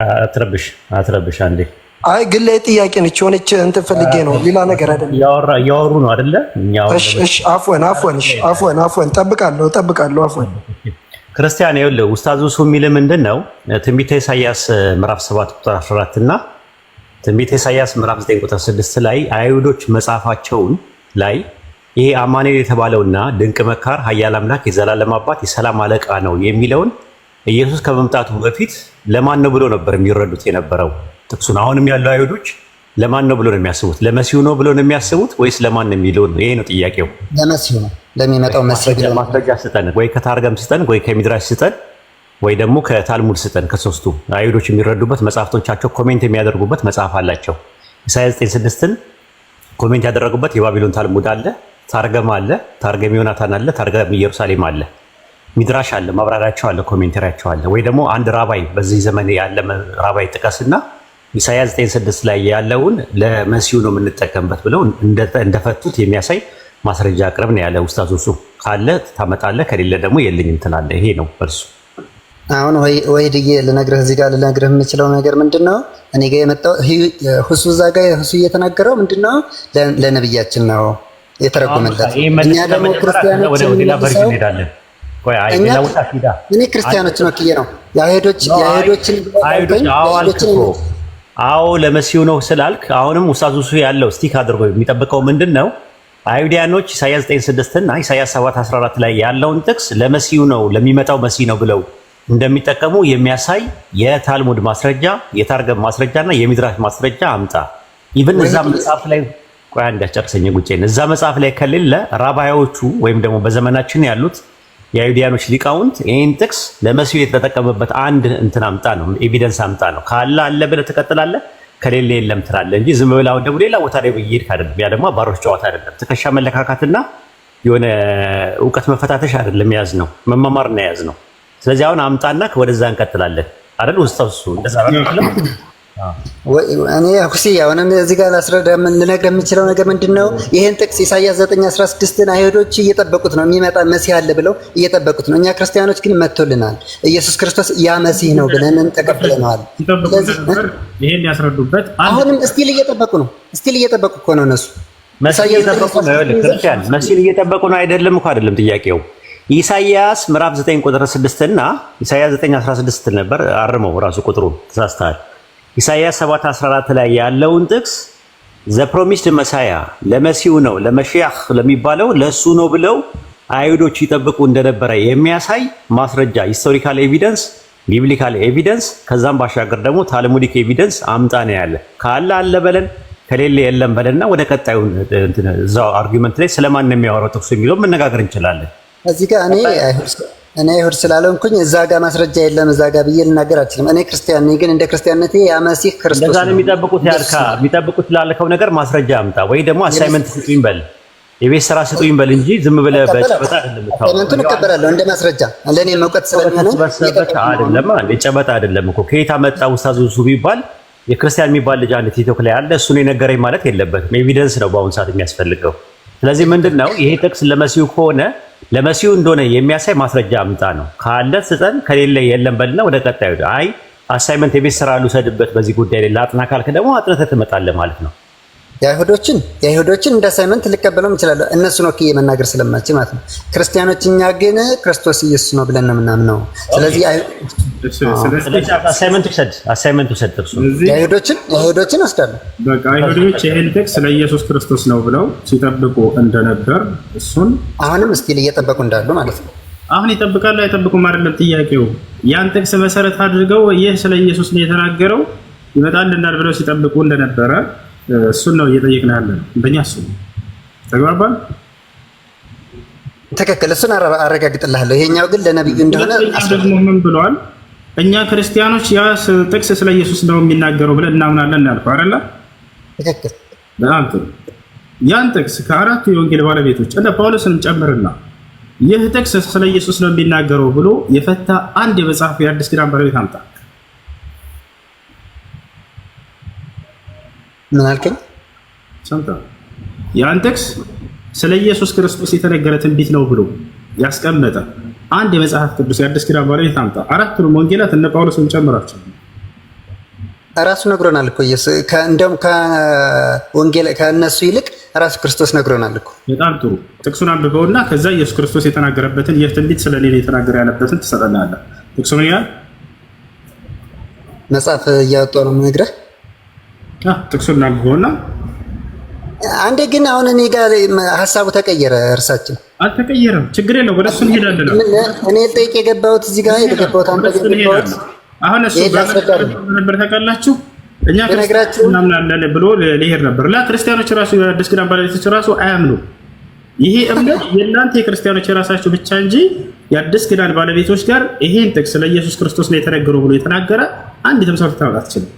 አትረብሽ አንዴ። አይ ግን ላይ ጥያቄ ነች የሆነች እንትን ፈልጌ ነው ሌላ ነገር አይደለም። እያወሩ ነው አይደለ? እሺ አፍወን ጠብቃለሁ አፍወን። ክርስቲያን ይኸውልህ ኡስታዝ ሱ የሚል ምንድን ነው ትንቢተ ኢሳይያስ ምዕራፍ 7 ቁጥር 14 እና ትንቢተ ኢሳይያስ ምዕራፍ 9 ቁጥር 6 ላይ አይሁዶች መጽሐፋቸውን ላይ ይሄ አማኑኤል የተባለውና ድንቅ መካር ኃያል አምላክ የዘላለም አባት የሰላም አለቃ ነው የሚለውን ኢየሱስ ከመምጣቱ በፊት ለማን ነው ብሎ ነበር የሚረዱት የነበረው ጥቅሱን። አሁንም ያለው አይሁዶች ለማን ነው ብሎ ነው የሚያስቡት? ለመሲሁ ነው ብሎ ነው የሚያስቡት ወይስ ለማን ነው የሚለው? ይሄ ነው ጥያቄው። ለመሲሁ ነው፣ ለሚመጣው መሲህ ብለው። ማስረጃ ስጠን፣ ወይ ከታርገም ስጠን፣ ወይ ከሚድራሽ ስጠን፣ ወይ ደግሞ ከታልሙድ ስጠን። ከሶስቱ አይሁዶች የሚረዱበት መጽሐፍቶቻቸው ኮሜንት የሚያደርጉበት መጽሐፍ አላቸው። ኢሳይያስ 9:6ን ኮሜንት ያደረጉበት የባቢሎን ታልሙድ አለ፣ ታርገም አለ፣ ታርገም ዮናታን አለ፣ ታርገም ኢየሩሳሌም አለ፣ ሚድራሽ አለ፣ ማብራሪያቸው አለ፣ ኮሜንተሪያቸው አለ። ወይ ደግሞ አንድ ራባይ በዚህ ዘመን ያለ ራባይ ጥቀስና ኢሳይያስ 9:6 ላይ ያለውን ለመሲሁ ነው የምንጠቀምበት ብለው እንደፈቱት የሚያሳይ ማስረጃ አቅርብ ነው ያለ ኡስታዝ ሱ። ካለ ታመጣለህ፣ ከሌለ ደግሞ የለኝም ትላለህ። ይሄ ነው እርሱ። አሁን ወይ ድዬ ልነግርህ እዚህ ጋር ልነግርህ የምችለው ነገር ምንድነው? እኔ ጋር የመጣው ሁሱ እዛ ጋር ሁሱ እየተናገረው ምንድነው? ለነብያችን ነው የተረጎመለት። እኛ ደግሞ ክርስቲያኖች ወደ ሌላ ቨርዥን እንሄዳለን። እኔ ክርስቲያኖች ነው ክዬ ነው የአይሁዶችን አዎ ለመሲሁ ነው ስላልክ አሁንም ኡስታዝ ሱ ያለው ስቲክ አድርጎ የሚጠብቀው ምንድን ነው? አይሁዳኖች ኢሳይያስ 9:6 እና ኢሳይያስ 7:14 ላይ ያለውን ጥቅስ ለመሲሁ ነው ለሚመጣው መሲህ ነው ብለው እንደሚጠቀሙ የሚያሳይ የታልሙድ ማስረጃ፣ የታርገም ማስረጃ እና የሚድራሽ ማስረጃ አምጣ። ኢቭን እዛ መጽሐፍ ላይ ቆይ እንዳጨርሰኝ ጉጬን እዛ መጽሐፍ ላይ ከሌለ ራባዮቹ ወይም ደግሞ በዘመናችን ያሉት የአይሁዳኖች ሊቃውንት ይህን ጥቅስ ለመሲሁ የተጠቀመበት አንድ እንትን አምጣ ነው፣ ኤቪደንስ አምጣ ነው። ካለ አለ ብለህ ትቀጥላለህ፣ ከሌለ የለም ትላለህ እንጂ ዝም ብለህ አሁን ደግሞ ሌላ ቦታ ላይ እየሄድክ አይደለም። ያ ደግሞ አባሮች ጨዋታ አይደለም። ትከሻ መለካካትና የሆነ እውቀት መፈታተሽ አይደለም ያዝ ነው፣ መማማር ነው ያዝ ነው። ስለዚህ አሁን አምጣና ወደዛ እንቀጥላለን አይደል? ውስጣውሱ እንደዛ አይደለም። እኔ ሁሲ አሁንም እዚህ ጋር ላስረዳ ልነግርህ የምችለው ነገር ምንድነው? ይሄን ጥቅስ ኢሳይያስ 9:16ን አይሁዶች እየጠበቁት ነው፣ የሚመጣ መሲህ አለ ብለው እየጠበቁት ነው። እኛ ክርስቲያኖች ግን መጥቶልናል፣ ኢየሱስ ክርስቶስ ያ መሲህ ነው ብለን ተቀብለናል። ይሄን ያስረዱበት አሁንም እስቲል እየጠበቁ ነው። እስቲል እየጠበቁ እኮ ነው እነሱ መሲህ እየጠበቁ ነው። ክርስቲያን መሲህ እየጠበቁ ነው አይደለም እኮ አይደለም ጥያቄው። ኢሳይያስ ምዕራፍ 9 ቁጥር 6 እና ኢሳይያስ 9:16 ነበር። አርመው ራሱ ቁጥሩ ተሳስተሃል። ኢሳይያስ 7:14 ላይ ያለውን ጥቅስ ዘ ፕሮሚስድ መሳያ ለመሲሁ ነው ለመሺያህ ለሚባለው ለሱ ነው ብለው አይሁዶች ይጠብቁ እንደነበረ የሚያሳይ ማስረጃ፣ ሂስቶሪካል ኤቪደንስ፣ ቢብሊካል ኤቪደንስ፣ ከዛም ባሻገር ደግሞ ታልሙዲክ ኤቪደንስ አምጣ ነው ያለ። ካለ አለ በለን፣ ከሌለ የለም በለንና ወደ ቀጣዩ እዛው አርጊውመንት ላይ ስለማን ነው የሚያወራው ጥቅሱ የሚለው መነጋገር እንችላለን። እዚህ ጋር እኔ አይሁድ ስላልሆንኩኝ እዛ ጋር ማስረጃ የለም እዛ ጋር ብዬ ልናገር አልችልም። እኔ ክርስቲያን ነኝ፣ ግን እንደ ክርስቲያንነቴ ያ መሲህ ክርስቶስ ነው። ለዛ ነው የሚጠብቁት ላልከው ነገር ማስረጃ አምጣ፣ ወይ ደግሞ አሳይመንት ስጡኝ በል፣ የቤት ስራ ስጡኝ በል እንጂ ዝም ብለህ በጨበጣ አይደለም። አሳይመንቱን እቀበላለሁ እንደ ማስረጃ ለኔ መውቀት ስለሚሆነው አይደለም። ጨበጣ አይደለም እኮ ከየት አመጣ ኡስታዝ ሱ ቢባል የክርስቲያን የሚባል ልጅ አንድ ቲክቶክ ላይ አለ፣ እሱ ነው የነገረኝ ማለት የለበትም። ኤቪደንስ ነው በአሁኑ ሰዓት የሚያስፈልገው። ስለዚህ ምንድነው ይሄ ጥቅስ ለመሲሁ ከሆነ ለመሲሁ እንደሆነ የሚያሳይ ማስረጃ አምጣ ነው። ካለ ስጠን፣ ከሌለ የለም በልና ወደ ቀጣዩ። አይ አሳይመንት የቤት ስራ ልውሰድበት በዚህ ጉዳይ ላይ ላጥና ካልክ ደግሞ አጥነተህ ትመጣለህ ማለት ነው። የአይሁዶችን እንደ አሳይመንት ልቀበለው እንችላለን፣ እነሱ ነው ከየ መናገር ስለማልችል ማለት ነው። ክርስቲያኖች እኛ ግን ክርስቶስ ኢየሱስ ነው ብለን ነው የምናምነው። ስለዚህ አሳይመንት ውሰድ ጥቅሱ። የአይሁዶችን ወስዳለሁ። በቃ አይሁዶች ይሄን ጥቅስ ለኢየሱስ ክርስቶስ ነው ብለው ሲጠብቁ እንደነበር እሱን አሁንም እስቲል እየጠበቁ እንዳሉ ማለት ነው። አሁን ይጠብቃሉ አይጠብቁም አይደለም ጥያቄው። ያን ጥቅስ መሰረት አድርገው ይህ ስለ ኢየሱስ ነው የተናገረው ይመጣልናል ብለው ሲጠብቁ እንደነበረ እሱን ነው እየጠየቅን ያለን። በእኛ እሱ ተግባባን። ትክክል። እሱን አረጋግጥልሃለሁ። ይሄኛው ግን ለነብዩ እንደሆነ ደግሞ ምን ብለዋል? እኛ ክርስቲያኖች ያ ጥቅስ ስለ ኢየሱስ ነው የሚናገረው ብለን እናምናለን ያልከው አይደለ? ትክክል። በጣም ጥሩ። ያን ጥቅስ ከአራቱ የወንጌል ባለቤቶች እንደ ጳውሎስንም ጨምርና ይህ ጥቅስ ስለ ኢየሱስ ነው የሚናገረው ብሎ የፈታ አንድ የመጽሐፍ የአዲስ ኪዳን ባለቤት አምጣ። ምን አልከኝ? ሰምታ ያን ጥቅስ ስለ ኢየሱስ ክርስቶስ የተነገረ ትንቢት ነው ብሎ ያስቀመጠ አንድ የመጽሐፍ ቅዱስ የአዲስ ኪዳን ባለቤት አምጣ። አራቱንም ወንጌላት እነ ጳውሎስን ጨምራቸው። ራሱ ነግሮናል እኮ ኢየሱስ እንደውም ከወንጌል ከነሱ ይልቅ ራሱ ክርስቶስ ነግሮናል እኮ። በጣም ጥሩ ጥቅሱን አንብበውና ከዛ ኢየሱስ ክርስቶስ የተናገረበትን የትንቢት ስለኔ የተናገረ ያለበትን ትሰጠናለህ። ጥቅሱ ምን ይላል? መጽሐፍ እያወጣሁ ነው የምነግርህ። ጥቅሱን አንብበውና አንዴ ግን አሁን እኔ ጋር ሀሳቡ ተቀየረ። እርሳችን አልተቀየረም፣ ችግር የለው። ወደ እሱ እንሄዳለን። እኔ ልጠይቅ የገባሁት እዚህ ጋር የገባሁት አንተ ገባሁት። አሁን እሱ ነበር ታውቃላችሁ፣ እኛ ክርስቲያኖች እናምናለን ብሎ ሊሄድ ነበር። ክርስቲያኖች ራሱ የአዲስ ኪዳን ባለቤቶች ራሱ አያምኑ። ይሄ እምነት የእናንተ የክርስቲያኖች የራሳቸው ብቻ እንጂ የአዲስ ኪዳን ባለቤቶች ጋር ይሄን ጥቅስ ለኢየሱስ ክርስቶስ ነው የተነገረው ብሎ የተናገረ አንዲትም ሰው ልታመጣ አትችልም።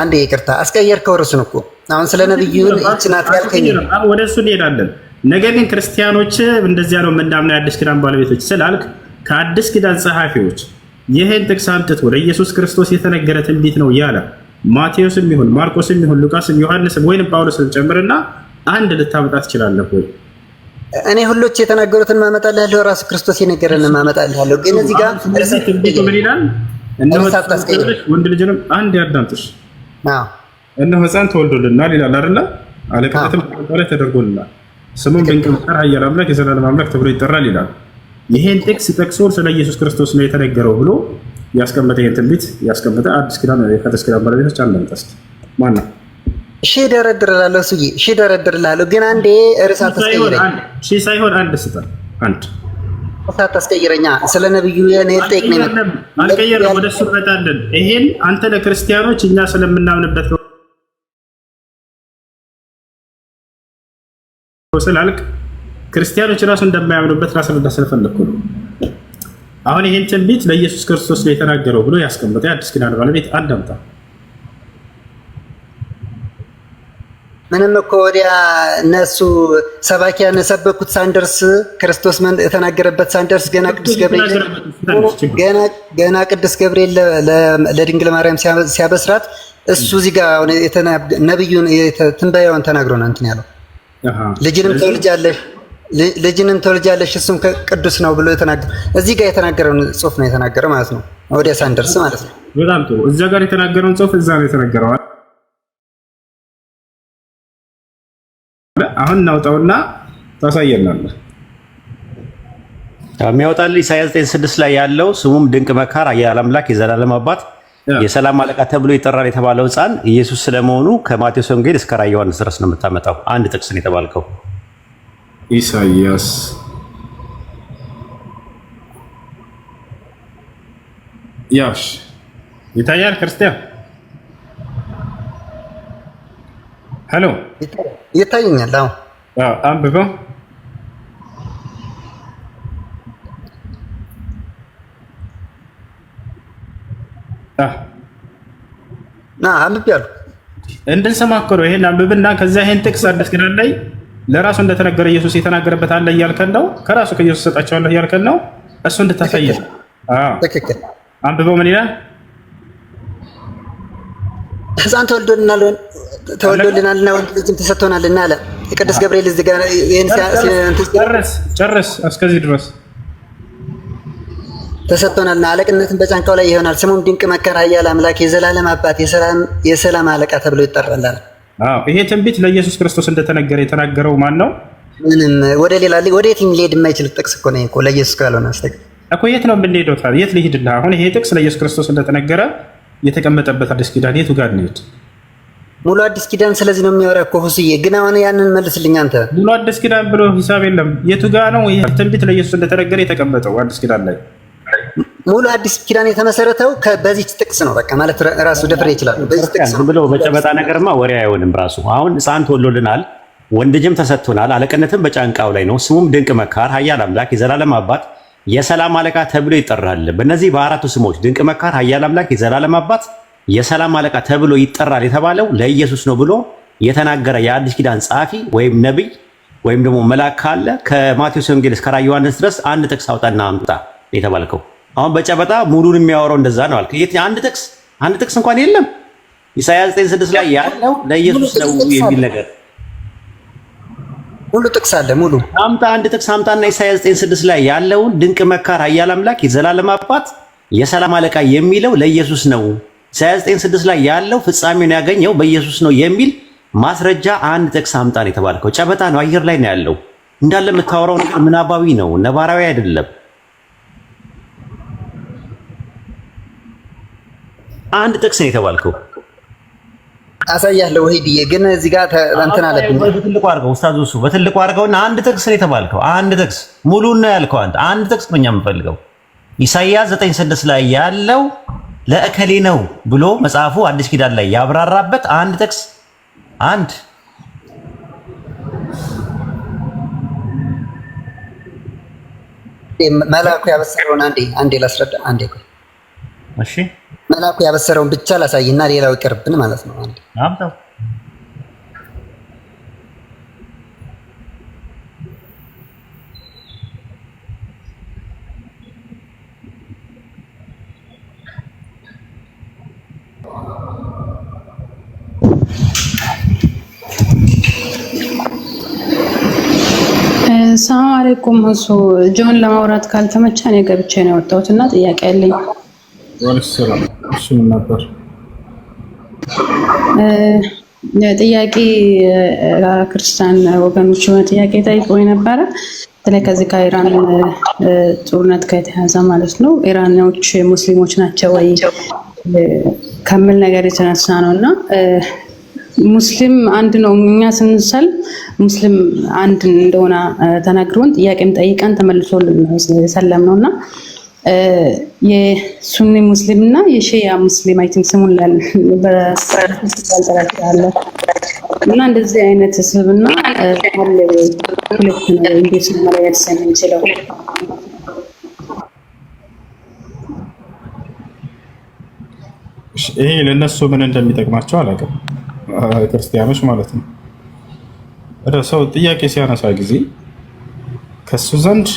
አንዴ ይቅርታ አስቀየርከው ርዕሱን እኮ አሁን ስለ ነብዩ እችናት ያልከኝ ወደ እሱ እንሄዳለን። ነገር ግን ክርስቲያኖች እንደዚያ ነው የምናምነው የአዲስ ኪዳን ባለቤቶች ስላልክ ከአዲስ ኪዳን ጸሐፊዎች ይህን ጥቅስ አምጥቶ ለኢየሱስ ክርስቶስ የተነገረ ትንቢት ነው ያለ ማቴዎስም ይሁን ማርቆስም ይሁን ሉቃስም ዮሐንስም ወይንም ጳውሎስም ጨምርና አንድ ልታመጣ ትችላለህ ወይ? እኔ ሁሎች የተናገሩትን ማመጣልሃለሁ፣ ራሱ ክርስቶስ የነገረንን ማመጣልሃለሁ። ግን እዚህ ጋር ምን ይላል? ወንድ ልጅንም አንድ ያዳምጥሽ፣ እነሆ ሕፃን ተወልዶልናል ይላል አይደለ? አለቅነትም ላይ ተደርጎልናል፣ ስሙም ድንቅ መካር፣ ኃያል አምላክ፣ የዘላለም አምላክ ተብሎ ይጠራል ይላል። ይሄን ጥቅስ ጠቅሶ ስለ ኢየሱስ ክርስቶስ ነው የተነገረው ብሎ ያስቀመጠ ይሄን ትንቢት ያስቀመጠ አዲስ ኪዳን የአዲስ ኪዳን ባለቤቶች አላንተስ ማን ነው? እሺ ደረድርላለሁ፣ እሱዬ እሺ ደረድርላለሁ። ግን አንዴ ርዕስ አታስቀይረኝ። እሺ ሳይሆን አንድ ስጠን። አንድ አታስቀይረኛ። ስለ ነብዩ የኔ ጠይቅ ነው አልቀየረም። ወደ እሱ እንመጣለን። ይሄን አንተ ለክርስቲያኖች እኛ ስለምናምንበት ነው ስላልክ ክርስቲያኖች ራሱ እንደማያምኑበት ላስረዳ ስለፈለኩ ነው። አሁን ይሄን ትንቢት ለኢየሱስ ክርስቶስ ነው የተናገረው ብሎ ያስቀመጠ የአዲስ ኪዳን ባለቤት አዳምጣ። ምንም እኮ ወዲያ እነሱ ሰባኪያን የሰበኩት ሳንደርስ ክርስቶስ የተናገረበት ሳንደርስ ገና ቅዱስ ገብርኤል ለድንግል ማርያም ሲያበስራት እሱ እዚህ ጋር ነብዩን ትንበያውን ተናግሮ ነው እንትን ያለው ልጅንም ትወልጃለሽ እሱም ቅዱስ ነው ብሎ የተናገረ እዚህ ጋር የተናገረውን ጽሑፍ ነው የተናገረ ማለት ነው። ወዲያ ሳንደርስ ማለት ነው። በጣም ጥሩ። እዛ ጋር የተናገረውን ጽሑፍ እዛ ነው የተናገረው። አሁን እናውጣውና ታሳየናለህ። የሚያወጣልህ ኢሳይያስ 9:6 ላይ ያለው ስሙም ድንቅ መካር፣ ኃያል አምላክ፣ የዘላለም አባት፣ የሰላም አለቃ ተብሎ ይጠራል የተባለው ሕፃን ኢየሱስ ስለመሆኑ ከማቴዎስ ወንጌል እስከ ራዕየ ዮሐንስ ድረስ ነው የምታመጣው። አንድ ጥቅስ ነው የተባልከው። ኢሳይያስ ያሽ ይታያል። ክርስቲያን ሄሎ ይታየኛል። አዎ አንብበው። አንብቤያለሁ። እንድንሰማ እኮ ነው። ይሄን አንብብና ከዛ ይሄን ጥቅስ አዲስ ኪዳን ላይ ለራሱ እንደተነገረ ኢየሱስ የተናገረበት አለ እያልከን ነው። ከራሱ ከኢየሱስ ሰጣቸዋለሁ እያልከን ነው። እሱ እንድታሳየን። ትክክል። አንብበው። ምን ይላል? ሕፃን ተወልዶልናልና ወንድ ልጅም ተሰጥቶናልና አለ ቅዱስ ገብርኤል። እዚህ ጋር ጨርስ እስከዚህ ድረስ ተሰጥቶናልና አለቅነትን በጫንቃው ላይ ይሆናል። ስሙም ድንቅ መካር፣ ኃያል አምላክ፣ የዘላለም አባት፣ የሰላም አለቃ ተብሎ ይጠራል። ይሄ ትንቢት ለኢየሱስ ክርስቶስ እንደተነገረ የተናገረው ማን ነው? ምንም ወደ ሌላ ወደ የትም ሊሄድ የማይችል ጥቅስ እኮ ነው እኮ ለኢየሱስ ካልሆነ አስተግ እኮ የት ነው የምንሄደው ታዲያ? የት ልሂድልህ? አሁን ይሄ ጥቅስ ለኢየሱስ ክርስቶስ እንደተነገረ የተቀመጠበት አዲስ ኪዳን የቱ ጋር ነው? ሙሉ አዲስ ኪዳን ስለዚህ ነው የሚያወራ እኮ ሁስዬ። ግን አሁን ያንን መልስልኝ አንተ። ሙሉ አዲስ ኪዳን ብሎ ሂሳብ የለም። የቱ ጋር ነው ይሄ ትንቢት ለኢየሱስ እንደተነገረ የተቀመጠው አዲስ ኪዳን ላይ? ሙሉ አዲስ ኪዳን የተመሰረተው በዚህ ጥቅስ ነው። በቃ ማለት ራሱ ደፍሬ ይችላል። በዚህ ጥቅስ ብሎ በጨበጣ ነገርማ ወሬ አይሆንም። ራሱ አሁን ሕፃን ተወልዶልናል፣ ወንድ ልጅም ተሰጥቶናል፣ አለቅነትም በጫንቃው ላይ ነው፣ ስሙም ድንቅ መካር፣ ኃያል አምላክ፣ የዘላለም አባት፣ የሰላም አለቃ ተብሎ ይጠራል። በእነዚህ በአራቱ ስሞች ድንቅ መካር፣ ኃያል አምላክ፣ የዘላለም አባት፣ የሰላም አለቃ ተብሎ ይጠራል የተባለው ለኢየሱስ ነው ብሎ የተናገረ የአዲስ ኪዳን ጸሐፊ ወይም ነቢይ ወይም ደግሞ መልአክ ካለ ከማቴዎስ ወንጌል እስከ ራዕየ ዮሐንስ ድረስ አንድ ጥቅስ አውጣና አምጣ የተባልከው። አሁን በጨበጣ ሙሉን የሚያወራው እንደዛ ነው አልክ። አንድ ጥቅስ እንኳን የለም። ኢሳይያስ 9:6 ላይ ያለው ለኢየሱስ ነው የሚል ነገር ሙሉ ጥቅስ አለ። ሙሉ አምጣ፣ አንድ ጥቅስ አምጣና ኢሳይያስ 9:6 ላይ ያለውን ድንቅ መካር፣ ኃያል አምላክ፣ የዘላለም አባት፣ የሰላም አለቃ የሚለው ለኢየሱስ ነው ኢሳይያስ 9:6 ላይ ያለው ፍጻሜውን ያገኘው በኢየሱስ ነው የሚል ማስረጃ አንድ ጥቅስ አምጣ ነው የተባልከው። ጨበጣ ነው፣ አየር ላይ ነው ያለው። እንዳለ የምታወራው ነገር ምናባዊ ነው፣ ነባራዊ አይደለም። አንድ ጥቅስ ነው የተባልከው። አሳያለሁ ወሂድዬ፣ ግን እዚህ ጋር እንትን አለብኝ። በትልቁ አድርገው ኡስታዝ እሱ በትልቁ አድርገውና አንድ ጥቅስ ነው የተባልከው። አንድ ጥቅስ ሙሉን ነው ያልከው አንተ። አንድ ጥቅስ ነው እኛ የምንፈልገው። ኢሳይያስ 9:6 ላይ ያለው ለእከሌ ነው ብሎ መጽሐፉ አዲስ ኪዳን ላይ ያብራራበት አንድ ጥቅስ አንድ መልአኩ ያበሰረውን አንዴ ላስረዳ። አንዴ ቆይ እሺ፣ መልአኩ ያበሰረውን ብቻ ላሳይና ሌላው ይቀርብን ማለት ነው። አንዴ አምጣው። ሰላም አለይኩም። እሱ ጆን ለማውራት ካልተመቻ እኔ ገብቼ ነው የወጣሁት እና ጥያቄ አለኝ። ወልሰላም እሺ ነበር ጥያቄ ክርስቲያን ወገኖች የሆነ ጥያቄ ጠይቀውኝ ነበረ። በተለይ ከዚህ ከኢራን ጦርነት ጋር የተያዘ ማለት ነው። ኢራኖች ሙስሊሞች ናቸው ወይ ከሚል ነገር የተነሳ ነው እና ሙስሊም አንድ ነው። እኛ ስንሰልም ሙስሊም አንድ እንደሆነ ተነግሮን ጥያቄም ጠይቀን ተመልሶልን ሰለም ነውና የሱኒ ሙስሊም እና የሺያ ሙስሊም አይቲም ስሙን በሰላም እና እንደዚህ አይነት ህዝብና አለ ሁለት ነው እንዴት ነው ማለት የምንችለው? ይሄ ለነሱ ምን እንደሚጠቅማቸው አላውቅም። ክርስቲያኖች ማለት ነው። ወደ ሰው ጥያቄ ሲያነሳ ጊዜ ከሱ ዘንድ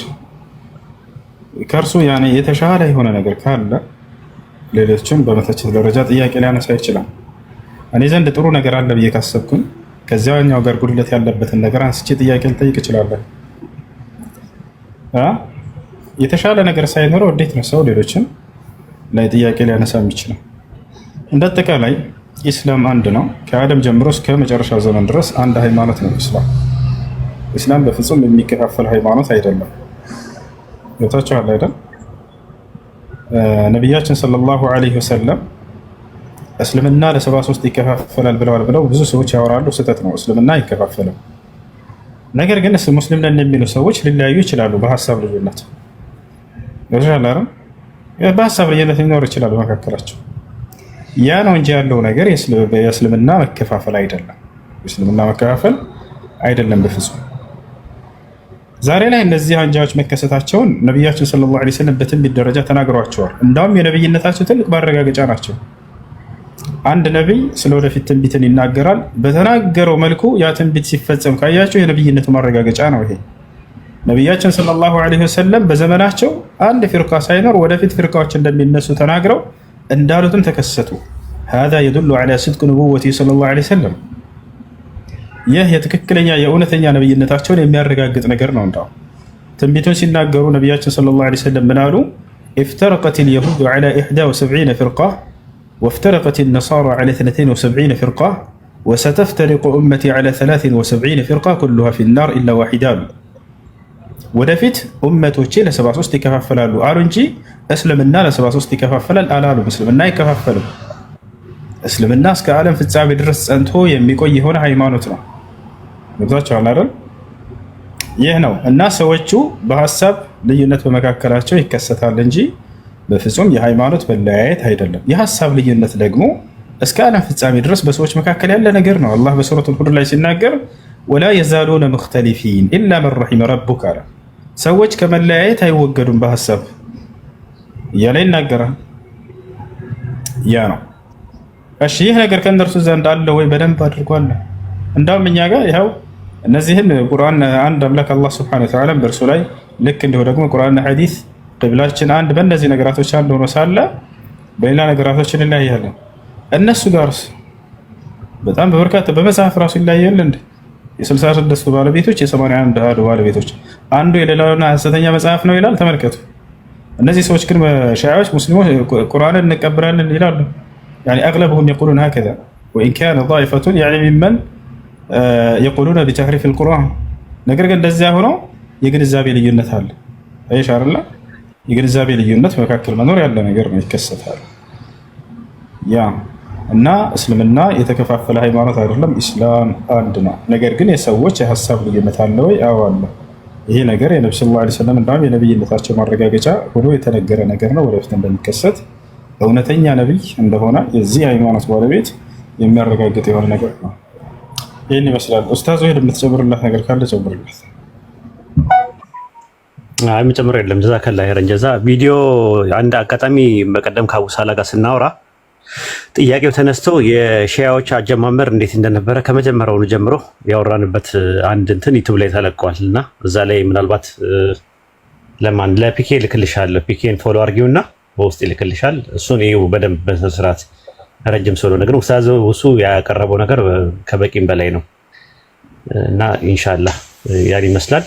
ከእርሱ ያኔ የተሻለ የሆነ ነገር ካለ ሌሎችን በመተቸት ደረጃ ጥያቄ ሊያነሳ ይችላል። እኔ ዘንድ ጥሩ ነገር አለ ብዬ ካሰብኩኝ ከዚያኛው ጋር ጉድለት ያለበትን ነገር አንስቼ ጥያቄ ልጠይቅ እችላለሁ። የተሻለ ነገር ሳይኖረው እንዴት ነው ሰው ሌሎችን ላይ ጥያቄ ሊያነሳ የሚችለው? እንደ አጠቃላይ ኢስላም አንድ ነው። ከአደም ጀምሮ እስከ መጨረሻ ዘመን ድረስ አንድ ሃይማኖት ነው ኢስላም። ኢስላም በፍጹም የሚከፋፈል ሃይማኖት አይደለም። ገብታችኋል አይደል? ነቢያችን ሰለላሁ ዐለይሂ ወሰለም እስልምና ለ73 ይከፋፈላል ብለው ብዙ ሰዎች ያወራሉ። ስህተት ነው። እስልምና አይከፋፈልም። ነገር ግን ሙስሊም ነን የሚሉ ሰዎች ሊለያዩ ይችላሉ በሀሳብ ልዩነት። ገብታችኋል አይደል? በሀሳብ ልዩነት ሊኖር ይችላል በመካከላቸው። ያ ነው እንጂ ያለው ነገር የእስልምና መከፋፈል አይደለም። የእስልምና መከፋፈል አይደለም በፍጹም። ዛሬ ላይ እነዚህ አንጃዎች መከሰታቸውን ነቢያችን ሰለላሁ ዐለይሂ ወሰለም በትንቢት ደረጃ ተናግረዋቸዋል። እንዳውም የነብይነታቸው ትልቅ ማረጋገጫ ናቸው። አንድ ነቢይ ስለ ወደፊት ትንቢትን ይናገራል። በተናገረው መልኩ ያ ትንቢት ሲፈጸም ካያቸው የነብይነቱ ማረጋገጫ ነው ይሄ። ነቢያችን ሰለላሁ ዐለይሂ ወሰለም በዘመናቸው አንድ ፊርቃ ሳይኖር ወደፊት ፊርቃዎች እንደሚነሱ ተናግረው እንዳሉትም ተከሰቱ። هذا يدل على صدق نبوته صلى الله عليه وسلم። ይህ የትክክለኛ የእውነተኛ ነብይነታቸውን የሚያረጋግጥ ነገር ነው። እንዳው ትንቢቱን ሲናገሩ ነቢያችን ሰለላሁ ዐለይሂ ወሰለም ምን አሉ? افترقت اليهود على 71 فرقة وافترقت النصارى على 72 فرقة وستفترق أمتي على 73 فرقة كلها في النار إلا واحدة። ወደፊት ኡመቶቼ ለ73 ይከፋፈላሉ አሉ እንጂ እስልምና ለ73 ይከፋፈላል አላሉ። እስልምና አይከፋፈልም። እስልምና እስከ ዓለም ፍጻሜ ድረስ ጸንቶ የሚቆይ የሆነ ሃይማኖት ነው። ገብቷችኋል አይደል? ይህ ነው እና ሰዎቹ በሀሳብ ልዩነት በመካከላቸው ይከሰታል እንጂ በፍጹም የሃይማኖት መለያየት አይደለም። የሀሳብ ልዩነት ደግሞ እስከ ዓለም ፍጻሜ ድረስ በሰዎች መካከል ያለ ነገር ነው። አላህ በሱረቱል ሁድ ላይ ሲናገር ወላ የዛሉነ ሙኽተሊፊን ኢላ መን ረሒመ ረቡክ አለ። ሰዎች ከመለያየት አይወገዱም በሀሳብ እያለ ይናገራል። ያ ነው። እሺ ይህ ነገር ከእነርሱ ዘንድ አለ ወይ? በደንብ አድርጓል። እንዳውም እኛ ጋር ይኸው እነዚህን ቁርአን አንድ አምላክ አላህ ሱብሓነሁ ወተዓላ በእርሱ ላይ ልክ እንዲሁ ደግሞ ቁርአንና ሐዲስ ቅብላችን አንድ በእነዚህ ነገራቶች አንድ ሆኖ ሳለ በሌላ ነገራቶች እንለያያለን። እነሱ ጋርስ በጣም በበርካታ በመጽሐፍ ራሱ ይለያያል እንዴ? የ66 ባለቤቶች የ81 አሐዱ ባለቤቶች አንዱ የሌላውና ሐሰተኛ መጽሐፍ ነው ይላል። ተመልከቱ። እነዚህ ሰዎች ግን ሻዒዎች ሙስሊሞች ቁርአንን እንቀበላለን ይላሉ። يعني أغلبهم يقولون هكذا وإن كان ضائفة يعني ممن يقولون بتحريف القرآن ነገር ግን እንደዚያ ሆኖ የግንዛቤ ልዩነት አለ። አይሽ አይደለ? የግንዛቤ ልዩነት መካከል መኖር ያለ ነገር ነው ይከሰታል። ያ እና እስልምና የተከፋፈለ ሃይማኖት አይደለም፣ ኢስላም አንድ ነው። ነገር ግን የሰዎች የሐሳብ ልዩነት አለ ወይ? አዎ አለ። ይሄ ነገር የነብዩ ሰለላሁ ዐለይሂ ወሰለም እንዳውም የነብይነታቸው ማረጋገጫ ሆኖ የተነገረ ነገር ነው። ወደፊት እንደሚከሰት እውነተኛ ነብይ እንደሆነ የዚህ ሃይማኖት ባለቤት የሚያረጋግጥ የሆነ ነገር ነው። ይህን ይመስላል። ኡስታዝ ወይ የምትጨምርላት ነገር ካለ ጨምርላት። አይ የምጨምረው የለም። ጀዛከላ ኸይረን ጀዛ። ቪዲዮ አንድ አጋጣሚ በቀደም ከአቡሳላ ጋር ስናወራ ጥያቄው ተነስቶ የሺያዎች አጀማመር እንዴት እንደነበረ ከመጀመሪያው ጀምሮ ያወራንበት አንድ እንትን ዩቲዩብ ላይ ተለቀዋል እና እዛ ላይ ምናልባት ለፒኬ ልክልሻለሁ። ፒኬን ፎሎ አድርጊውና በውስጥ ይልክልሻል። እሱን ይኸው በደንብ በስርዓት ረጅም ስለሆነ ነገር ኡስታዝ እሱ ያቀረበው ነገር ከበቂም በላይ ነው እና ኢንሻአላህ ያን ይመስላል።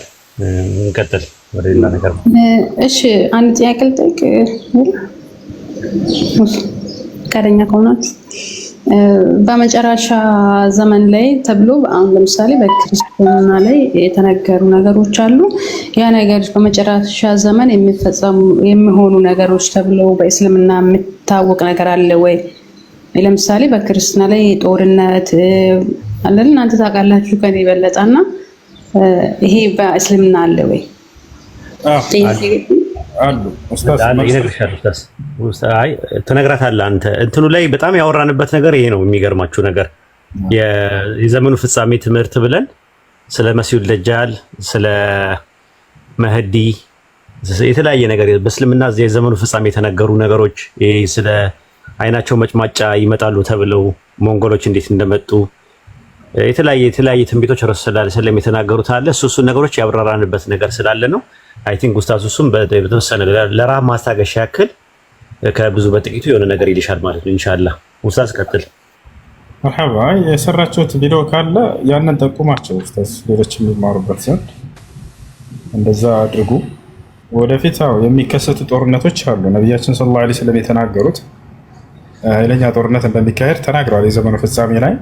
እንቀጥል ወደ ሌላ ነገር። እሺ አንድ ጥያቄ ልጠይቅ ፈቃደኛ ከሆናችሁ። በመጨረሻ ዘመን ላይ ተብሎ አሁን ለምሳሌ በክርስትና ላይ የተነገሩ ነገሮች አሉ። ያ ነገር በመጨረሻ ዘመን የሚፈጸሙ የሚሆኑ ነገሮች ተብሎ በእስልምና የሚታወቅ ነገር አለ ወይ? ለምሳሌ በክርስትና ላይ ጦርነት አለ፣ እናንተ ታውቃላችሁ ከኔ የበለጠና ይሄ በእስልምና አለ ወይ? አሉ ኡስታዝ ይነግርሻል። ኡስታዝ አይ ትነግራታለህ አንተ። እንትኑ ላይ በጣም ያወራንበት ነገር ይሄ ነው። የሚገርማችሁ ነገር የዘመኑ ፍጻሜ ትምህርት ብለን ስለ መሲሁ ደጃል፣ ስለ መህዲ የተለያየ ነገር በእስልምና የዘመኑ ፍጻሜ የተነገሩ ነገሮች ይሄ ስለ አይናቸው መጭማጫ ይመጣሉ ተብለው ሞንጎሎች እንዴት እንደመጡ የተለያየ ትንቢቶች ረሱል ሰለላሁ ዐለይሂ ወሰለም የተናገሩት አለ። እሱ ነገሮች ያብራራንበት ነገር ስላለ ነው። አይ ቲንክ ኡስታዝ እሱም በተወሰነ ለራህ ማስታገሻ ያክል ከብዙ በጥቂቱ የሆነ ነገር ይልሻል ማለት ነው። ኢንሻአላህ ኡስታዝ ቀጥል። መርሐባ። የሰራችሁት ቪዲዮ ካለ ያንን ጠቁማቸው ኡስታዝ፣ ሌሎች የሚማሩበት ዘንድ እንደዛ አድርጉ። ወደፊት የሚከሰቱ ጦርነቶች አሉ። ነቢያችን ሰለላሁ ዐለይሂ ወሰለም የተናገሩት ኃይለኛ ጦርነት እንደሚካሄድ ተናግረዋል። የዘመኑ ፍጻሜ ላይ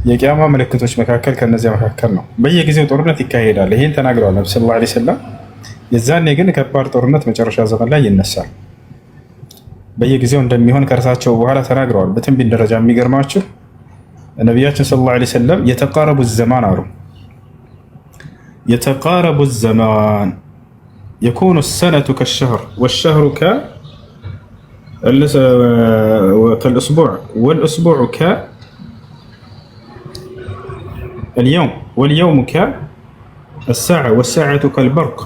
የቂያማ ምልክቶች መካከል ከነዚያ መካከል ነው። በየጊዜው ጦርነት ይካሄዳል። ይሄን ተናግረዋል ነብዩ ሰለላሁ ዐለይሂ ወሰለም። የዛኔ ግን ከባድ ጦርነት መጨረሻ ዘመን ላይ ይነሳል። በየጊዜው እንደሚሆን ከእርሳቸው በኋላ ተናግረዋል በትንቢት ደረጃ። የሚገርማችሁ ነቢያችን ሰለላሁ ዐለይሂ ወሰለም የተቃረቡ ዘማን አሉ። የተቃረቡ ዘማን የኩኑ ሰነቱ ከሸህር ወሸህሩ ከልእስቡዕ ወልእስቡዑ اليوم واليوم كالساعة والساعة كالبرق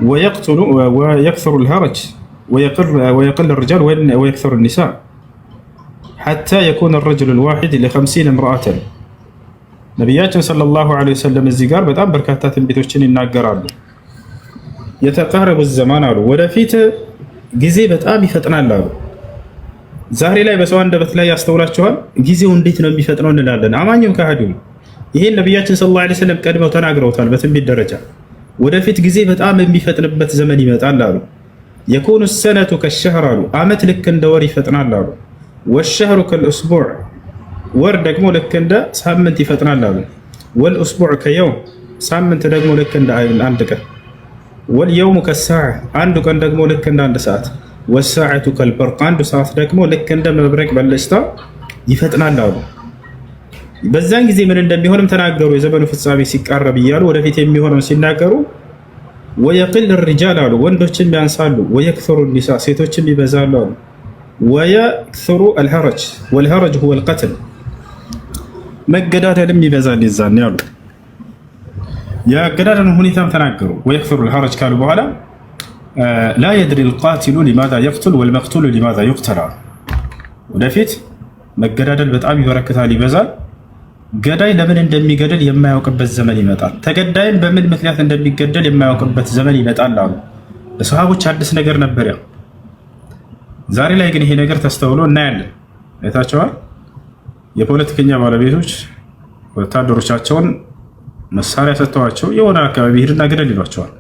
ويكثر الهرج ويقل الرجال ويكثر النساء حتى يكون الرجل الواحد ل50 امرأة. نبياتنا صلى الله عليه وسلم الزيقار በጣም በርካታ ትንቢቶችን ይናገራሉ። የተቃረቡ ዘማን አሉ። ወደፊት ጊዜ በጣም ይፈጥናል አሉ። ዛሬ ላይ በሰው አንደበት ላይ ያስተውላችኋል። ጊዜው እንዴት ነው የሚፈጥነው እንላለን። አማኝም ከሃዲም ይሄን ነብያችን ሰለላሁ ዐለይሂ ወሰለም ቀድመው ተናግረውታል በትንቢት ደረጃ። ወደፊት ጊዜ በጣም የሚፈጥንበት ዘመን ይመጣል አሉ። የኩኑ ሰነቱ ከሸህር አሉ። አመት ልክ እንደ ወር ይፈጥናል አሉ። ወሸህሩ ከልእስቡዕ ወር ደግሞ ልክ እንደ ሳምንት ይፈጥናል አሉ። ወልእስቡዕ ከየውም ሳምንት ደግሞ ልክ እንደ አንድ ቀን። ወልየውሙ ከሰዓ አንዱ ቀን ደግሞ ልክ እንደ አንድ ሰዓት። ወሰዓቱ ከልበርቅ አንዱ ሰዓት ደግሞ ልክ እንደ መብረቅ በለጭታ ይፈጥናል አሉ። በዛን ጊዜ ምን እንደሚሆንም ተናገሩ። የዘመኑ ፍጻሜ ሲቃረብ እያሉ ወደፊት የሚሆነው ሲናገሩ ወየቅል ሪጃል አሉ። ወንዶችም ያንሳሉ። ወየክثሩ ኒሳ ሴቶችም ይበዛሉ አሉ። ወየክثሩ አልሐረጅ ወልሐረጅ ሁወ አልቀትል መገዳደልም ይበዛል ይዛን ያሉ። የአገዳደልን ሁኔታም ተናገሩ። ወየክثሩ አልሐረጅ ካሉ በኋላ ላ የድሪ አልቃቲሉ ሊማዛ የቅቱል ወልመቅቱሉ ሊማዛ ዩቅተል አሉ። ወደፊት መገዳደል በጣም ይበረክታል፣ ይበዛል። ገዳይ ለምን እንደሚገድል የማያውቅበት ዘመን ይመጣል። ተገዳይም በምን ምክንያት እንደሚገደል የማያውቅበት ዘመን ይመጣል አሉ። ለሰሃቦች አዲስ ነገር ነበር ያው። ዛሬ ላይ ግን ይሄ ነገር ተስተውሎ እናያለን። አይታችኋል። የፖለቲከኛ ባለቤቶች ወታደሮቻቸውን መሳሪያ ሰጥተዋቸው የሆነ አካባቢ ሄድና ግደል ይሏቸዋል።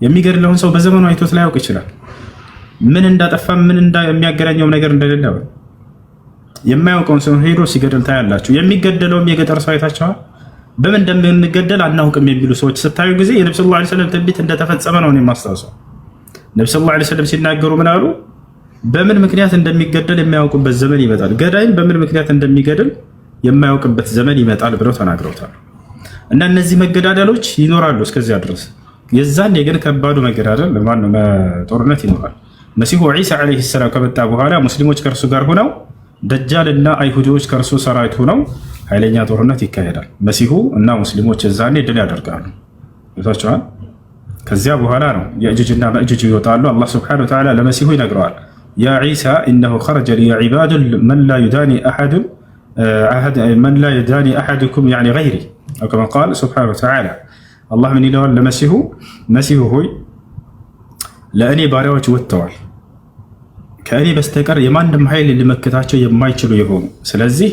የሚገድለውን ሰው በዘመኑ አይቶት ላያውቅ ይችላል። ምን እንዳጠፋ ምን የሚያገናኘው ነገር እንደሌለ የማያውቀውን ሰው ሄዶ ሲገድል ታያላችሁ። የሚገደለውም የገጠር ሰው አይታችኋል። በምን እንደምንገደል አናውቅም የሚሉ ሰዎች ስታዩ ጊዜ የነብዩ ሰለላሁ ዐለይሂ ወሰለም ትንቢት እንደተፈጸመ ነው የማስታውሰው። ነብዩ ሰለላሁ ዐለይሂ ወሰለም ሲናገሩ ምን አሉ? በምን ምክንያት እንደሚገደል የሚያውቁበት ዘመን ይመጣል፣ ገዳይም በምን ምክንያት እንደሚገድል የማያውቅበት ዘመን ይመጣል ብለው ተናግረውታል። እና እነዚህ መገዳደሎች ይኖራሉ እስከዚያ ድረስ። የዛኔ ግን ከባዱ መገዳደል ማነው? ጦርነት ይኖራል። መሲሁ ዒሳ ዐለይሂ ሰላም ከመጣ በኋላ ሙስሊሞች ከእርሱ ጋር ሆነው ደጃልና አይሁዲዎች ከእርሱ ሰራዊት ሆነው ኃይለኛ ጦርነት ይካሄዳል። መሲሁ እና ሙስሊሞች የዛኔ ድል ያደርጋሉ። ይታችኋል። ከዚያ በኋላ ነው የእጁጅና መእጁጅ ይወጣሉ። አላህ ሱብሓነሁ ወተዓላ ለመሲሁ ይነግረዋል፣ ያ ዒሳ ኢነሁ ኸረጀ ሊዒባድ መን ላ ዩዳኒ አሐድኩም ያዕኒ ገይሪ አው ከማ ቃል ሱብሓነሁ ወተዓላ። አላህ ምን ይለዋል ለመሲሁ? መሲሁ ሆይ ለእኔ ባሪያዎች ወጥተዋል ከእኔ በስተቀር የማንም ኃይል ሊመክታቸው የማይችሉ የሆኑ። ስለዚህ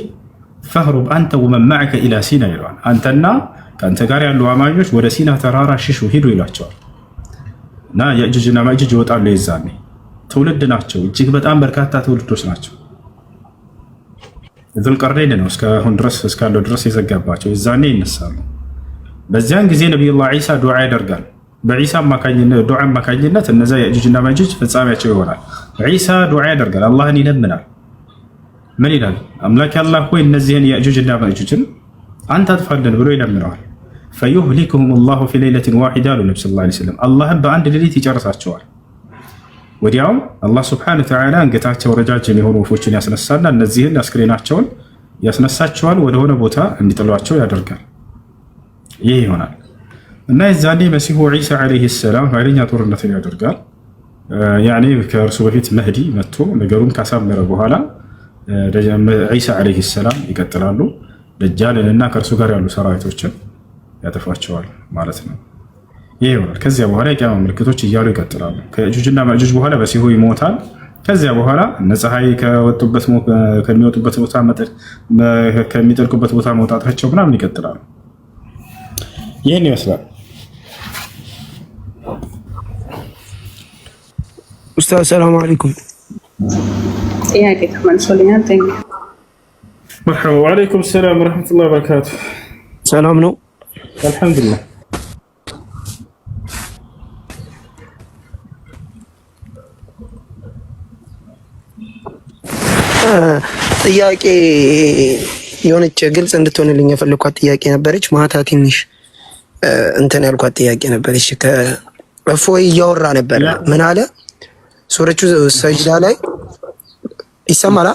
ፈህሩብ አንተ ወመን መዐከ ኢላ ሲና ይለዋል። አንተና ከአንተ ጋር ያሉ አማኞች ወደ ሲና ተራራ ሽሹ ሂዱ ይሏቸዋል። እና የእጁጅና መእጁጅ ይወጣሉ። የዛኔ ትውልድ ናቸው፣ እጅግ በጣም በርካታ ትውልዶች ናቸው። ዙልቀርነይን ነው እስካሁን ድረስ እስካለው ድረስ የዘጋባቸው። የዛኔ ይነሳሉ። በዚያን ጊዜ ነቢዩላህ ዒሳ ዱዓ ያደርጋል። በዒሳ ዱዓ አማካኝነት እነዚያ የእጁጅና መእጁጅ ፍጻሜያቸው ይሆናል። ዒሳ ዱዓ ያደርጋል፣ አላህን ይለምናል። ምን ይላል? አምላክ አላህ ሆይ እነዚህን የእጁጅና መእጁጅን አንተ አጥፋልን ብሎ ይለምነዋል። ፈዩህሊኩሁም ላሁ ፊ ሌይለትን ዋሂዳ አሉ ነቢ ሰለላሁ ዐለይሂ ወሰለም። አላህም በአንድ ሌሊት ይጨርሳቸዋል። ወዲያውም አላህ ሱብሓነሁ ወተዓላ አንገታቸው ረጃጅም የሆኑ ወፎችን ያስነሳና እነዚህን አስክሬናቸውን ያስነሳቸዋል፣ ወደሆነ ቦታ እንዲጥሏቸው ያደርጋል። ይህ ይሆናል እና የዛኔ መሲሁ ዒሳ ዐለይሂ ሰላም ኃይለኛ ጦርነትን ያደርጋል። ያኔ ከእርሱ በፊት መህዲ መጥቶ ነገሩን ካሳመረ በኋላ ዒሳ ዐለይሂ ሰላም ይቀጥላሉ። ደጃልን እና ከእርሱ ጋር ያሉ ሰራዊቶችን ያጠፏቸዋል ማለት ነው። ይህ ይሆናል። ከዚያ በኋላ የቂያማ ምልክቶች እያሉ ይቀጥላሉ። ከእጁጅና መእጁጅ በኋላ መሲሁ ይሞታል። ከዚያ በኋላ እነ ፀሐይ ከሚወጡበት ቦታ ከሚጠልቁበት ቦታ መውጣታቸው ምናምን ይቀጥላሉ። ይህን ይመስላል። ኡስታዝ ሰላም አለይኩም። ጥያቄ ተመልሶልኛል። መርሐባ። ወአለይኩም ሰላም ወረሕመቱላሂ ወበረካቱ። ሰላም ነው? አልሐምዱሊላህ። ጥያቄ የሆነች ግልጽ እንድትሆንልኝ የፈለኳት ጥያቄ ነበረች። ማታ ትንሽ እንትን ያልኳት ጥያቄ ነበረች። ከእፎይ እያወራ ነበረ። ምን አለ? ሱረቱ ሰጅዳ ላይ ይሰማላ?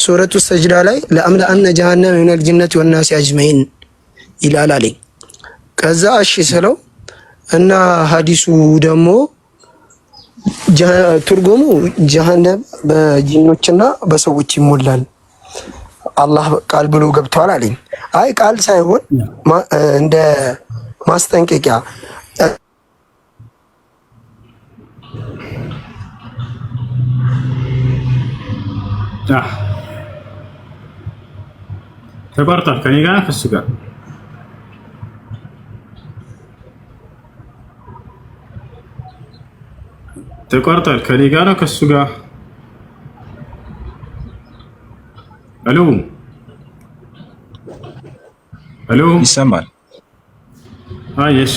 ሱረቱ ሰጅዳ ላይ ለአምለአነ ጀሃነም ሚነል ጅነቲ ወናሲ አጅመዒን ይላል አለኝ። ከዛ እሺ ስለው እና ሀዲሱ ደግሞ ትርጉሙ ጀሃነም በጂኖችና በሰዎች ይሞላል አላህ ቃል ብሎ ገብቷል አለኝ። አይ ቃል ሳይሆን እንደ ማስጠንቀቂያ ተቋርጧል። ከኔ ጋር ከሱ ጋር ተቋርጧል። ከኔ ጋር ነው ከሱ ጋር። ሄሎ ሄሎ፣ ይሰማል? አይ እሺ።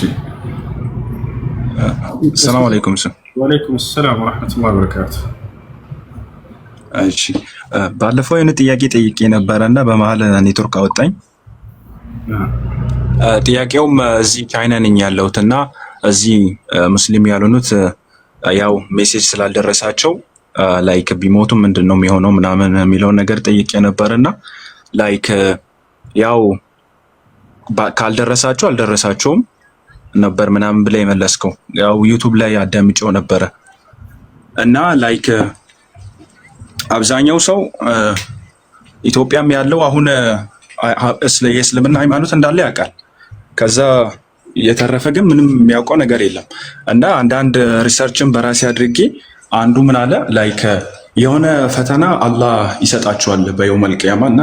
ሰላም አለይኩም። ወአለይኩም ሰላም ወራህመቱላሂ ወበረካቱ። እሺ፣ ባለፈው የሆነ ጥያቄ ጠይቄ ነበረ እና በመሀል ኔትወርክ አወጣኝ። ጥያቄውም እዚህ ቻይና ነኝ ያለሁት እና እዚህ ሙስሊም ያልሆኑት ያው ሜሴጅ ስላልደረሳቸው ላይክ ቢሞቱ ምንድን ነው የሚሆነው ምናምን የሚለውን ነገር ጠይቄ ነበርና ላይክ ያው ካልደረሳቸው አልደረሳቸውም ነበር ምናምን ብለ የመለስከው ያው ዩቲዩብ ላይ አዳምጬው ነበረ እና ላይክ አብዛኛው ሰው ኢትዮጵያም ያለው አሁን የእስልምና ሃይማኖት እንዳለ ያውቃል። ከዛ የተረፈ ግን ምንም የሚያውቀው ነገር የለም እና አንዳንድ ሪሰርችን በራሴ አድርጌ አንዱ ምን አለ ላይክ የሆነ ፈተና አላህ ይሰጣቸዋል በየውመል ቂያማ እና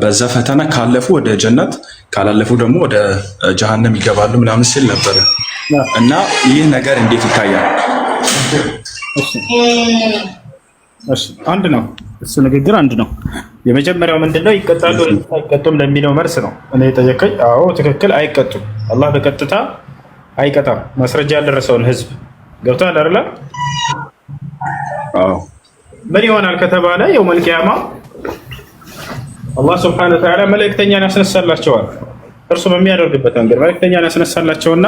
በዛ ፈተና ካለፉ ወደ ጀነት ካላለፉ ደግሞ ወደ ጀሃነም ይገባሉ ምናምን ሲል ነበር እና ይህ ነገር እንዴት ይታያል? እሺ አንድ ነው እሱ ንግግር አንድ ነው። የመጀመሪያው ምንድነው ይቀጣሉ አይቀጡም ለሚለው መልስ ነው እኔ የጠየቀኝ። አዎ ትክክል፣ አይቀጡም። አላህ በቀጥታ አይቀጣም። ማስረጃ ያልደረሰውን ህዝብ ገብቷል አይደል? አዎ ምን ይሆናል ከተባለ የውመል ቂያማ አላህ ሱብሓነሁ ወተዓላ መልእክተኛን ያስነሳላቸዋል። እርሱ በሚያደርግበት መንገድ መልእክተኛን ያስነሳላቸውና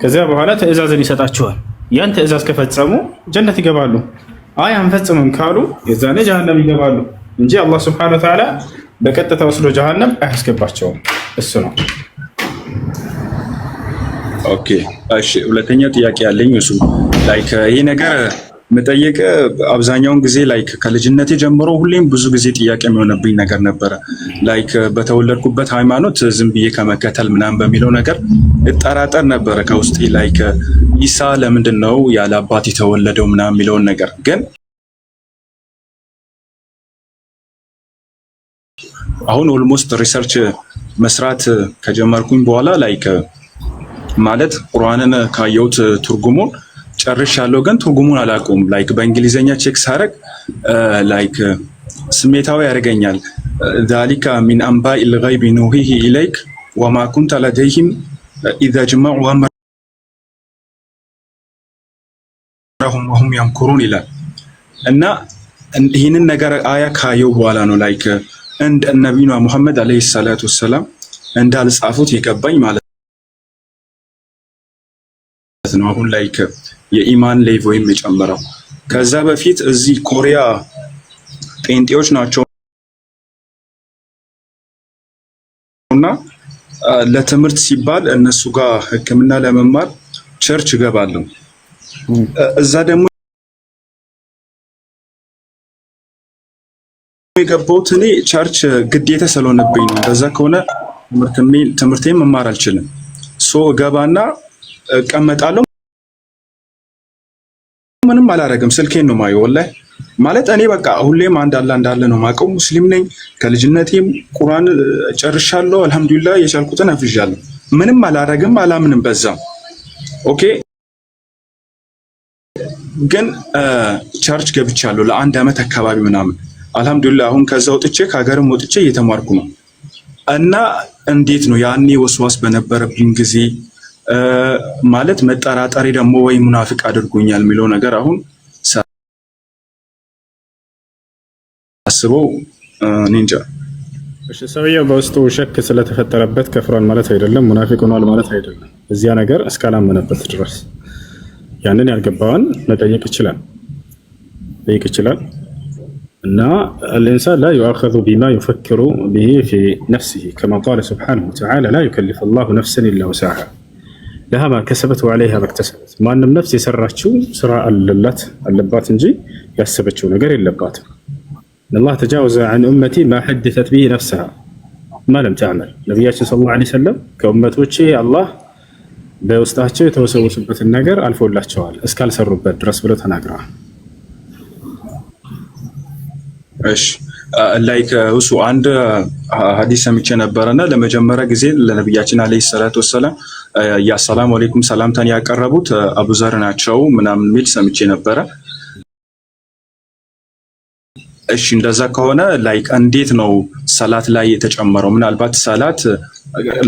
ከዚያ በኋላ ትዕዛዝን ይሰጣቸዋል። ያን ትዕዛዝ ከፈጸሙ ጀነት ይገባሉ። አይ አንፈጽምም ካሉ የዛኔ ጀሃነም ይገባሉ እንጂ አላህ ሱብሓነሁ ወተዓላ በቀጥታ ወስዶ ጀሃነም አያስገባቸውም። እሱ ነው። ኦኬ እሺ። ሁለተኛ ጥያቄ ያለኝ እሱ ላይክ ይሄ ነገር መጠየቅ አብዛኛውን ጊዜ ላይክ ከልጅነቴ ጀምሮ ሁሌም ብዙ ጊዜ ጥያቄ የሚሆነብኝ ነገር ነበረ። ላይክ በተወለድኩበት ሃይማኖት ዝም ብዬ ከመከተል ምናምን በሚለው ነገር እጠራጠር ነበረ ከውስጤ። ላይክ ኢሳ ለምንድን ነው ያለ አባት የተወለደው ምናምን የሚለውን ነገር ግን አሁን ኦልሞስት ሪሰርች መስራት ከጀመርኩኝ በኋላ ላይክ ማለት ቁርአንን ካየሁት ትርጉሙን ጨርሻለሁ፣ ግን ትርጉሙን አላውቀውም። ላይክ በእንግሊዘኛ ቼክ ሳረግ ላይክ ስሜታዊ ያደርገኛል። ዛሊካ ሚን አንባኢል ገይቢ ኑሂሂ ኢለይክ ወማ ኩንተ ለደይሂም ኢዛ ጀመዑ አምረሁም ወሁም የምኩሩን ይላል እና ይህንን ነገር አያ ካየው በኋላ ነው ላይክ እንደ ነቢዩና ሙሐመድ አለይሂ ሰላቱ ወሰላም እንዳልጻፉት የገባኝ ማለት ነው። አሁን ላይክ የኢማን ሌቭ ወይም የጨመረው ከዛ በፊት እዚህ ኮሪያ ጴንጤዎች ናቸው እና ለትምህርት ሲባል እነሱ ጋር ሕክምና ለመማር ቸርች እገባለሁ። እዛ ደግሞ የገባሁት እኔ ቸርች ግዴታ ስለሆነብኝ ነው። እንደዛ ከሆነ ትምህርቴን መማር አልችልም። ሶ እገባና እቀመጣለሁ። ምንም አላረግም፣ ስልኬን ነው ማየው። ወላሂ ማለት እኔ በቃ ሁሌም አንድ አላህ እንዳለ ነው ማቀው። ሙስሊም ነኝ። ከልጅነቴም ቁርአን ጨርሻለሁ። አልሐምዱሊላህ የቻልኩትን አፍዣለሁ። ምንም አላረግም፣ አላምንም በዛም። ኦኬ ግን ቸርች ገብቻለሁ ለአንድ አመት አካባቢ ምናምን። አልሐምዱሊላህ አሁን ከዛ ወጥቼ ከሀገርም ወጥቼ እየተማርኩ ነው። እና እንዴት ነው ያኔ ወስዋስ በነበረብኝ ጊዜ ማለት መጠራጠሪ ደግሞ ወይ ሙናፊቅ አድርጎኛል የሚለው ነገር አሁን ሳስበው እኔ እንጃ። እሺ ሰውየው በውስጡ ሸክ ስለተፈጠረበት ከፍሯል ማለት አይደለም፣ ሙናፊቅ ሆኗል ማለት አይደለም። እዚያ ነገር እስካላመነበት ድረስ ያንን ያልገባውን መጠየቅ ይችላል እና الإنسان لا يؤاخذ بما يفكر به في نفسه كما قال سبحانه وتعالى لا يكلف الله نفسا إلا وسعها لها ما كسبت وعليها ما اكتسبت ማንም ነፍስ የሰራችው ስራ አለባት እንጂ ያሰበችው ነገር የለባትም። الله تجاوز عن أمتي ما حدثت به نفسها ما لم تعمل ነብያችን ሰለላሁ ዐለይሂ ወሰለም ከኡመቶቼ አላህ በውስጣቸው የተወሰወሱበትን ነገር አልፎላቸዋል እስካልሰሩበት ድረስ ብለው ተናግረዋል። እሺ ላይክ እሱ አንድ ሐዲስ ሰምቼ ነበርና ለመጀመሪያ ጊዜ ለነብያችን አለይሂ ሰላቱ ወሰለም የሰላሙ አለይኩም ሰላምታን ያቀረቡት አቡዘር ናቸው ምናምን ሚል ሰምቼ ነበረ። እሺ እንደዛ ከሆነ ላይክ እንዴት ነው ሰላት ላይ የተጨመረው? ምናልባት ሰላት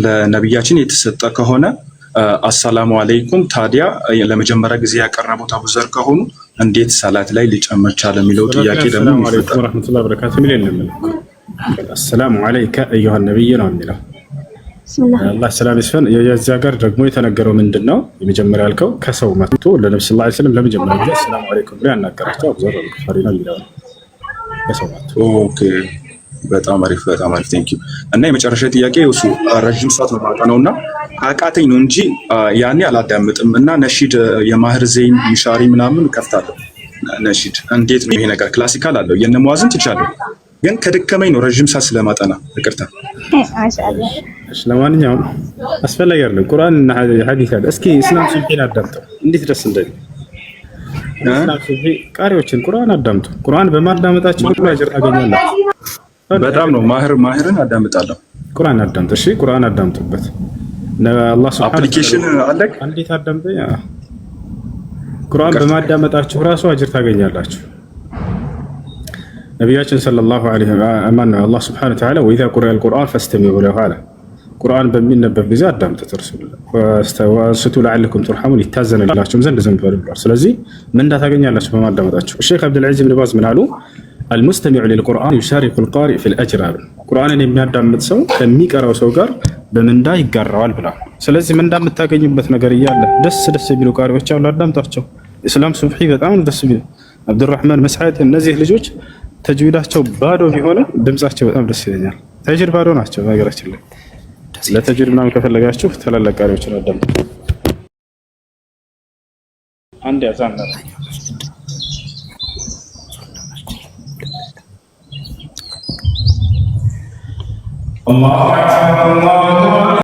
ለነብያችን የተሰጠ ከሆነ አሰላሙ አለይኩም ታዲያ ለመጀመሪያ ጊዜ ያቀረቡት አቡዘር ከሆኑ እንዴት ሰላት ላይ ሊጨመር ቻለ የሚለው ጥያቄ ደግሞ አለይኩም ወራህመቱላሂ ወበረካቱ ሚል የለም። አሰላሙ አለይከ አዩሃ ነብይ ነው የሚለው አላህ ሰላም ይስፈን። የዚያ ጋር ደግሞ የተነገረው ምንድነው? የመጀመሪያ ያልከው ከሰው መጥቶ ለነብዩ ሰለላሁ ዐለይሂ ወሰለም ለመጀመሪያ ጊዜ ሰላም አለይኩም ብሎ ያናገራቸው አቡዘር አልገፋሪ ነው የሚለው ከሰው መጥቶ። ኦኬ በጣም አሪፍ ቴንክ ዩ። እና የመጨረሻ ጥያቄ እሱ ረጅም ሰዓት ነው ማጠናውና አቃተኝ ነው እንጂ ያኔ አላዳምጥም እና ነሺድ የማህር ዘይን ሚሻሪ ምናምን ከፍታለሁ። ነሺድ እንዴት ነው ይሄ ነገር? ክላሲካል አለው የነሙአዝን ትቻለሁ፣ ግን ከደከመኝ ነው ረጅም ሰዓት ስለማጠና ይቅርታ። ማሻአላህ። እሺ ለማንኛውም አስፈላጊ አይደለም ቁርአን እና ሐዲስ አለ። እስኪ እስላም ሱፊን አዳምጠው እንዴት ደስ እንደሚል እስላም ሱፊ ቃሪዎችን ቁርአን አዳምጡ። ቁርአን በማዳመጣችሁ ሁሉ አጅር ታገኛላችሁ። በጣም ነው ማህርን አዳምጣለሁ። ቁርአን አዳምጡ። እሺ ቁርአን አዳምጡበት። አላህ ሱብሃነሁ አፕሊኬሽን አለክ አንዴት አዳምጠኝ። ቁርአን በማዳመጣችሁ ራሱ አጅር ታገኛላችሁ። ነቢያችን ሰለላሁ ዐለይሂ ወሰለም አላህ ሱብሓነሁ ወተዓላ ወኢዛ ቁሪአ አልቁርአን ፈስተሚዑ ለሁ አለ። ቁርአን በሚነበብ ጊዜ አዳምጡት፣ ወአንስቱ ለዐለኩም ቱርሐሙን ይታዘንላችሁም ዘንድ ዝም በሉ ብሏል። ስለዚህ ምንዳ ታገኛላችሁ በማዳመጣችሁ። ሼክ አብዱልዐዚዝ ብን ባዝ ምን አሉ? አልሙስተሚዑ ሊልቁርአን ዩሻሪኩል ቃሪእ ፊል አጅር አሉ። ቁርአንን የሚያዳምጥ ሰው ከሚቀራው ሰው ጋር በምንዳ ይጋራዋል ብላ። ስለዚህ ምንዳ የምታገኙበት ነገር እያለ ደስ የሚሉ ቃሪዎች አሉ፣ አዳምጧቸው። ኢስላም ሱብሒ በጣም ደስ የሚሉ አብዱራህማን መስዓድ፣ እነዚህ ልጆች ተጅዊዳቸው ባዶ ቢሆንም ድምጻቸው በጣም ደስ ይለኛል። ተጅዊድ ባዶ ናቸው በነገራችን ላይ። ለተጅዊድ ምናምን ከፈለጋችሁ ታላላቅ ቃሪዎችን አዳምጡ። አንድ ያዛን አላሁ አክበር